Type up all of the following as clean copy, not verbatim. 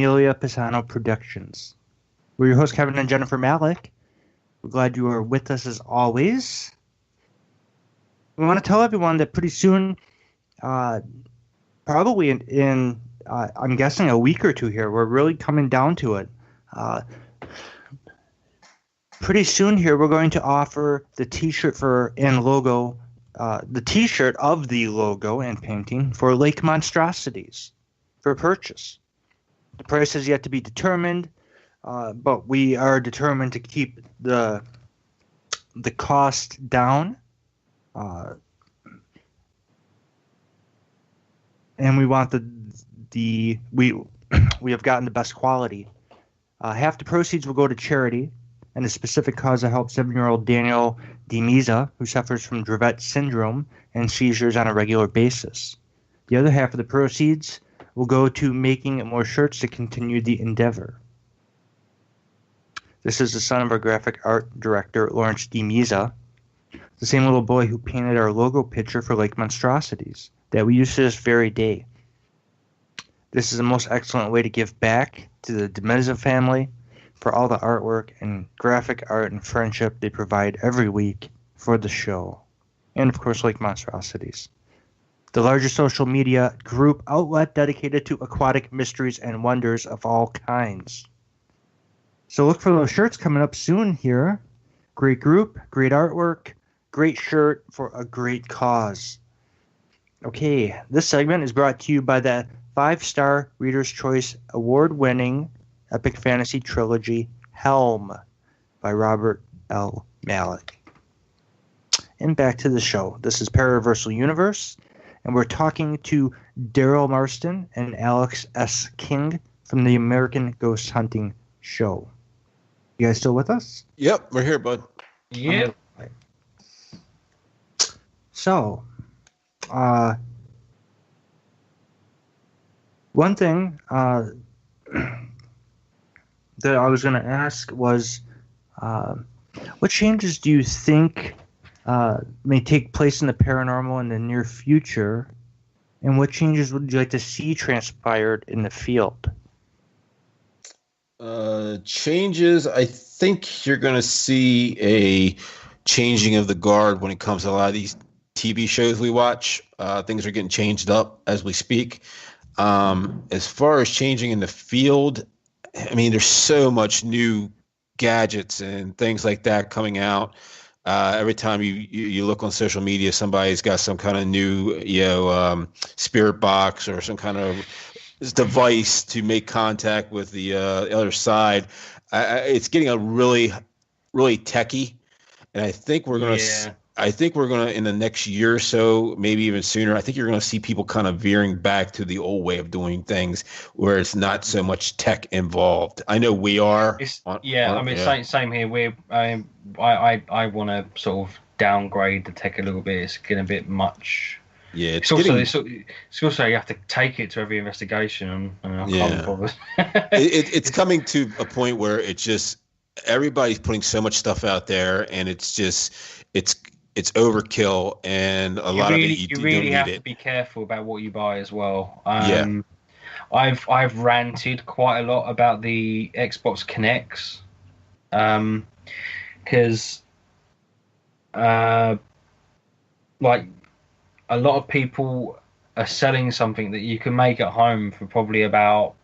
Amelia Pisano Productions. We're your hosts, Kevin and Jennifer Malek. We're glad you are with us as always. We want to tell everyone that pretty soon, probably in I'm guessing a week or two here, we're really coming down to it. Pretty soon here, we're going to offer the T-shirt and logo, the T-shirt of the logo and painting for Lake Monstrosities for purchase. The price has yet to be determined, but we are determined to keep the cost down, and we want we have gotten the best quality. Half the proceeds will go to charity and a specific cause to help 7-year-old Daniel DeMisa, who suffers from Dravet syndrome and seizures on a regular basis. The other half of the proceeds will go to making more shirts to continue the endeavor. This is the son of our graphic art director, Lawrence DeMisa, the same little boy who painted our logo picture for Lake Monstrosities that we use to this very day. This is the most excellent way to give back to the DeMisa family for all the artwork and graphic art and friendship they provide every week for the show. And of course, Lake Monstrosities, the largest social media group outlet dedicated to aquatic mysteries and wonders of all kinds. So look for those shirts coming up soon here. Great group, great artwork, great shirt for a great cause. Okay, this segment is brought to you by the 5-star Reader's Choice Award-winning epic fantasy trilogy Helm by Robert L. Malek. And back to the show. This is Paraversal Universe, and we're talking to Daryl Marston and Alex S. King from the American Ghost Hunting Show. You guys still with us? Yep, we're here, bud. Yep. So, one thing that I was going to ask was, what changes do you think may take place in the paranormal in the near future, and what changes would you like to see transpired in the field? Changes, I think you're going to see a changing of the guard when it comes to a lot of these TV shows we watch. Things are getting changed up as we speak. As far as changing in the field, I mean, there's so much new gadgets and things like that coming out. Every time you look on social media, somebody's got some kind of new, spirit box or some kind of device to make contact with the other side. It's getting a really, really techy, and I think we're gonna. Yeah. I think we're gonna in the next year or so, maybe even sooner. I think you're gonna see people kind of veering back to the old way of doing things, where it's not so much tech involved. I know we are. Same here. I want to sort of downgrade the tech a little bit. It's getting a bit much. Yeah, it's also you have to take it to every investigation, and I can't bother. It's coming to a point where it's just everybody's putting so much stuff out there, and it's overkill, and a lot of it you really have need to be careful about what you buy as well. I've ranted quite a lot about the Xbox Kinects, because like a lot of people are selling something that you can make at home for probably about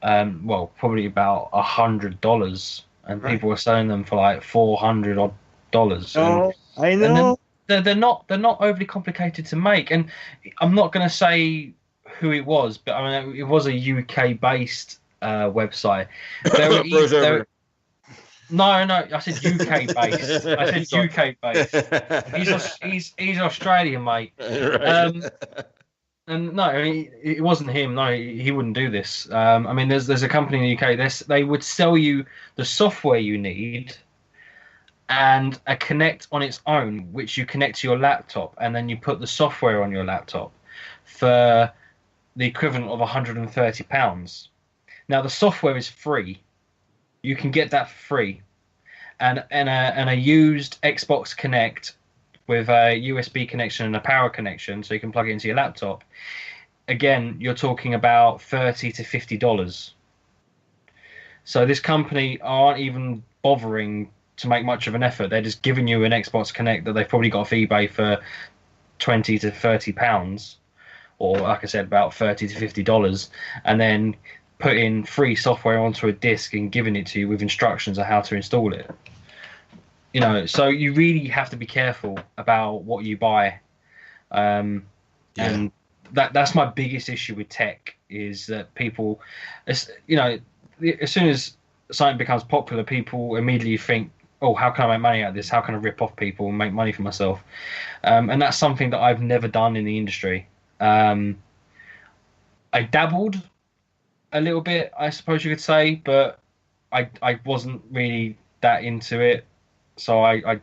$100, and people are selling them for like $400 odd. Oh, I know. And they're not overly complicated to make, and I'm not going to say who it was, but I mean it was a UK based website. No, I said UK based. I said UK based. He's Australian, mate. Right. And no, I mean, it wasn't him. No, he wouldn't do this. I mean, there's a company in the UK. They would sell you the software you need and a Kinect on its own, which you connect to your laptop, and then you put the software on your laptop for the equivalent of £130. Now the software is free. You can get that for free, and a used Xbox Kinect with a USB connection and a power connection, so you can plug it into your laptop. again, you're talking about $30 to $50. So this company aren't even bothering to make much of an effort. They're just giving you an Xbox Connect that they've probably got off eBay for £20 to £30, or like I said, about $30 to $50, and then putting free software onto a disc and giving it to you with instructions on how to install it. So you really have to be careful about what you buy. And that's my biggest issue with tech, is that people, as soon as something becomes popular, people immediately think, oh, how can I make money out of this? How can I rip off people and make money for myself? And that's something that I've never done in the industry. I dabbled a little bit, I suppose you could say, but I wasn't really that into it. So I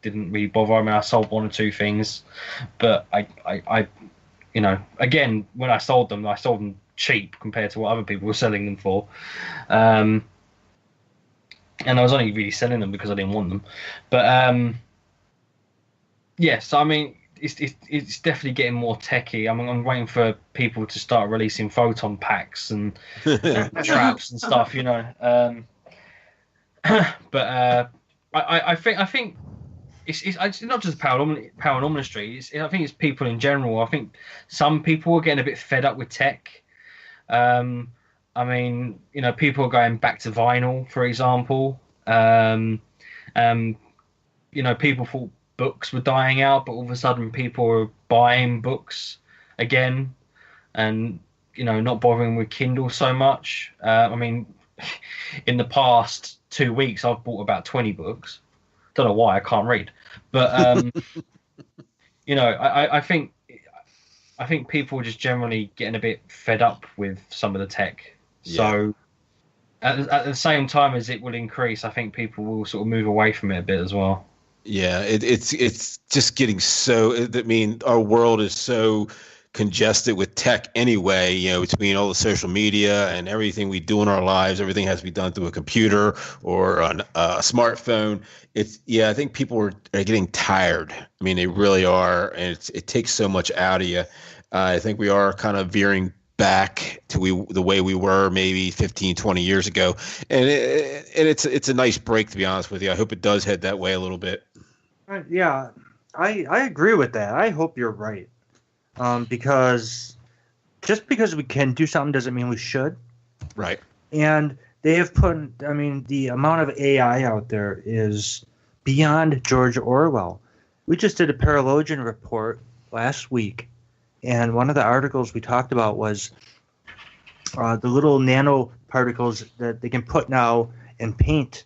didn't really bother. I mean, I sold one or two things, but I again, when I sold them cheap compared to what other people were selling them for. And I was only really selling them because I didn't want them. But yes, I mean, it's definitely getting more techy. I'm waiting for people to start releasing photon packs and traps and stuff, But I think it's not just paranormal industry. I think it's people in general. I think some people are getting a bit fed up with tech. I mean, people are going back to vinyl, for example. People thought books were dying out, but all of a sudden people are buying books again, and not bothering with Kindle so much. I mean, in the past 2 weeks, I've bought about 20 books. Don't know why, I can't read, but I think people are just generally getting a bit fed up with some of the tech. So at the same time as it will increase, I think people will sort of move away from it a bit as well. Yeah, it's just getting so. I mean, our world is so congested with tech anyway. Between all the social media and everything we do in our lives, everything has to be done through a computer or a smartphone. I think people are getting tired. I mean, they really are, and it takes so much out of you. I think we are kind of veering back to the way we were maybe 15, 20 years ago. And it's a nice break, to be honest with you. I hope it does head that way a little bit. Yeah, I agree with that. I hope you're right. Because just because we can do something doesn't mean we should. Right. And they have the amount of AI out there is beyond George Orwell. We just did a Paralogian report last week, and one of the articles we talked about was the little nanoparticles that they can put now and paint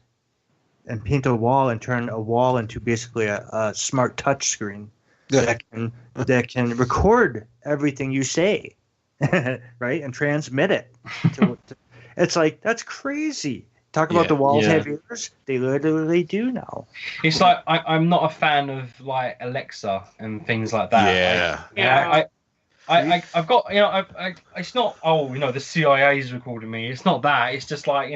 a wall and turn a wall into basically a smart touch screen that can record everything you say, right, and transmit it. It's like, that's crazy. Talk about the walls have ears. They literally do now. It's like I'm not a fan of like Alexa and things like that. I've got it's not the CIA's recording me. It's not that. It's just like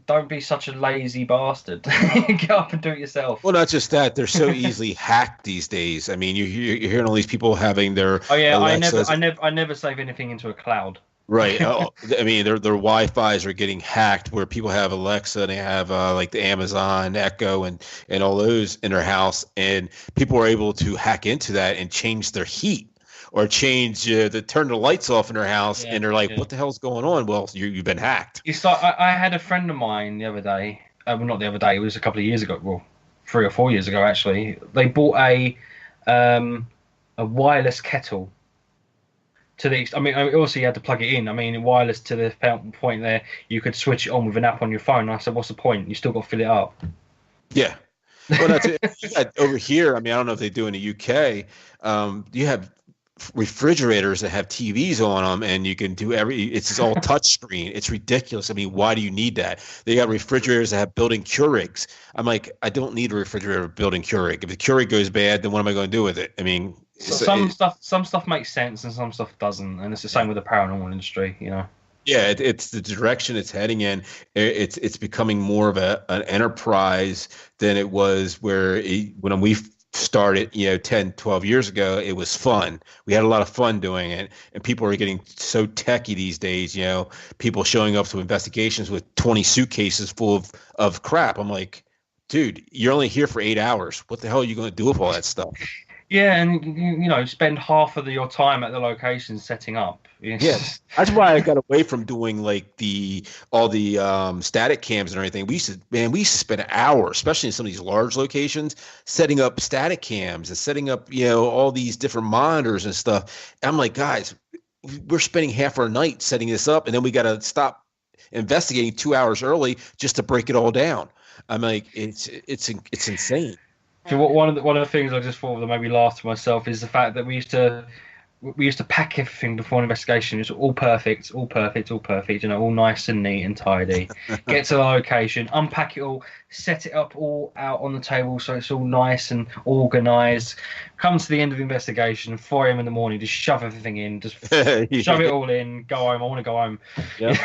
don't be such a lazy bastard. Get up and do it yourself. Well, not just that. They're so easily hacked these days. I mean, you're hearing all these people having their Alexas. I never save anything into a cloud. Right. I mean, their Wi-Fi's are getting hacked, where people have Alexa and they have like the Amazon Echo and all those in their house, and people are able to hack into that and change their heat or turn the lights off in their house, and they're like, "What the hell's going on?" Well, you've been hacked. It's like I had a friend of mine the other day. Well, not the other day. It was a couple of years ago. Well, 3 or 4 years ago, actually. They bought a wireless kettle. Also you had to plug it in. I mean, wireless to the point there, you could switch it on with an app on your phone. And I said, what's the point? You still got to fill it up. Yeah. Well, that's it. Over here, I mean, I don't know if they do in the UK. You have refrigerators that have TVs on them, and you can do it's all touch screen. It's ridiculous. I mean, why do you need that? They got refrigerators that have built-in Keurigs. I'm like, I don't need a refrigerator with built-in Keurig. If the Keurig goes bad, then what am I going to do with it? I mean, some stuff makes sense and some stuff doesn't, and it's the same with the paranormal industry, Yeah, it's the direction it's heading in. It's becoming more of an enterprise than it was when we started, 10, 12 years ago, it was fun. We had a lot of fun doing it, and people are getting so techie these days, people showing up to investigations with 20 suitcases full of crap. I'm like, dude, you're only here for 8 hours. What the hell are you going to do with all that stuff? Yeah, and spend half of your time at the location setting up. Yeah, that's why I got away from doing like all the static cams and everything. We used to spend hours, especially in some of these large locations, setting up static cams and setting up all these different monitors and stuff. And I'm like, guys, we're spending half our night setting this up, and then we got to stop investigating 2 hours early just to break it all down. I'm like, it's insane. So one of the things I just thought that made me laugh to myself is the fact that we used to pack everything before an investigation. It's all perfect, all nice and neat and tidy. Get to the location, unpack it all, set it up all out on the table so it's all nice and organised. Come to the end of the investigation, 4 a.m. in the morning, just shove everything in, just shove it all in, go home. I want to go home. Yeah.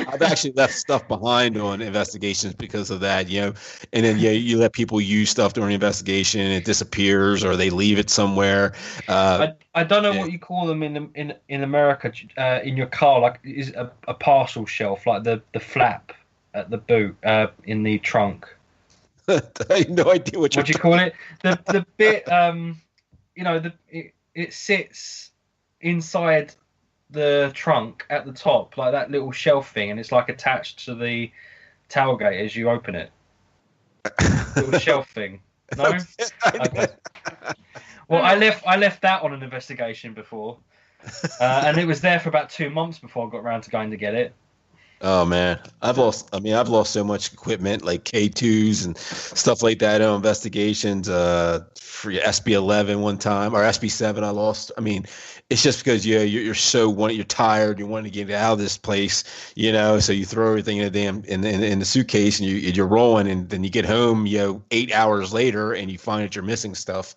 I've actually left stuff behind on investigations because of that, and then you let people use stuff during the investigation and it disappears or they leave it somewhere. I don't know what you call them in America, in your car, like is a parcel shelf, like the flap at the boot, in the trunk. I have no idea what you call it. The bit, it sits inside the trunk at the top, like that little shelf thing, and it's like attached to the tailgate as you open it. Little shelf thing. No. Okay. Well, I left that on an investigation before, and it was there for about 2 months before I got around to going to get it. Oh man, I've lost so much equipment like K2s and stuff like that on investigations. For SB11 one time or SB7, I lost. I mean, it's just because you're tired, you want to get out of this place, so you throw everything in the suitcase and you're rolling, and then you get home, 8 hours later, and you find that you're missing stuff.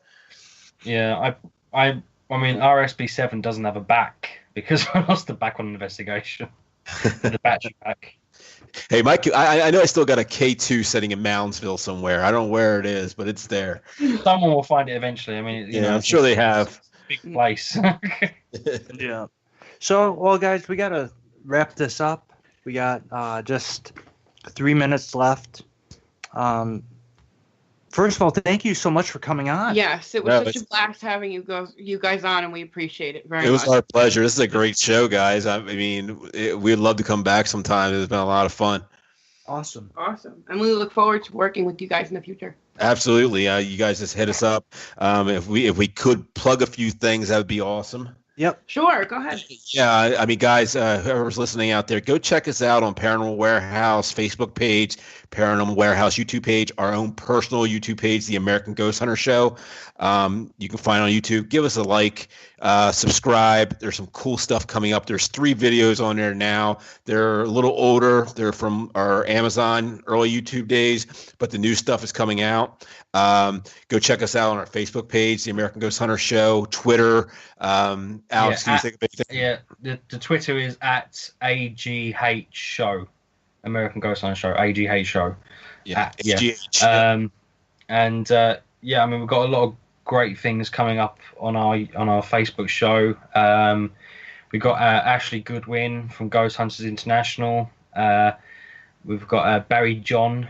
Yeah, I mean, our SB7 doesn't have a back because I lost the back on an investigation. The battery pack. Hey, Mike, I know I still got a K2 sitting in Moundsville somewhere. I don't know where it is, but it's there. Someone will find it eventually. I mean, I'm sure they have. Big place. Yeah. So, well, guys, we got to wrap this up. We got just 3 minutes left. First of all, thank you so much for coming on. Yes, it was such a blast having you guys on, and we appreciate it very much. It was our pleasure. This is a great show, guys. I mean, we'd love to come back sometime. It's been a lot of fun. Awesome. And we look forward to working with you guys in the future. Absolutely. You guys just hit us up. If we could plug a few things, that would be awesome. Yep. Sure. Go ahead. Yeah. I mean, guys, whoever's listening out there, go check us out on Paranormal Warehouse Facebook page, Paranormal Warehouse YouTube page, our own personal YouTube page, The American Ghost Hunter Show. You can find on YouTube. Give us a like, subscribe. There's some cool stuff coming up. There's 3 videos on there now. They're a little older. They're from our Amazon early YouTube days, but the new stuff is coming out. Go check us out on our Facebook page, The American Ghost Hunter Show, Twitter. Alex, do you think of anything? Yeah, the Twitter is at AGH Show, American Ghost Hunter Show, AGH Show. Yeah, AGH. I mean, we've got a lot of great things coming up on our Facebook show. We've got Ashley Goodwin from Ghost Hunters International. We've got Barry John,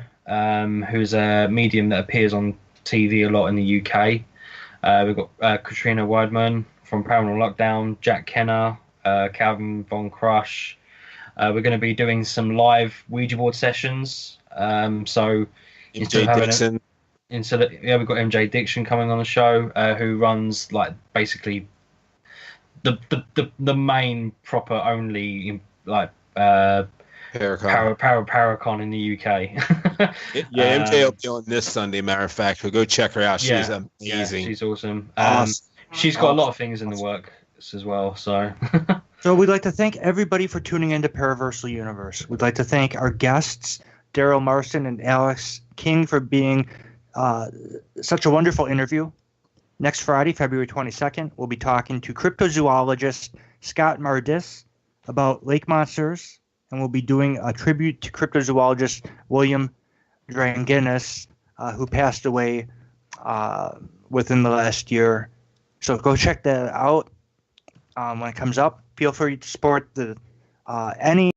who's a medium that appears on TV a lot in the UK. We've got Katrina Weidman from Paranormal Lockdown, Jack Kenner, Calvin Von Crush. We're going to be doing some live Ouija board sessions. So instead of having we've got MJ Dixon coming on the show, who runs like basically the main proper only like Paracon in the UK. MJ will be on this Sunday. Matter of fact, we'll go check her out. She's amazing. Yeah, she's awesome. She's got a lot of things in the works as well. So. So we'd like to thank everybody for tuning into Paraversal Universe. We'd like to thank our guests, Daryl Marston and Alex King, for being such a wonderful interview. Next Friday, February 22nd, we'll be talking to cryptozoologist Scott Mardis about lake monsters, and we'll be doing a tribute to cryptozoologist William Dranginis, who passed away within the last year. So go check that out when it comes up. Feel free to support the any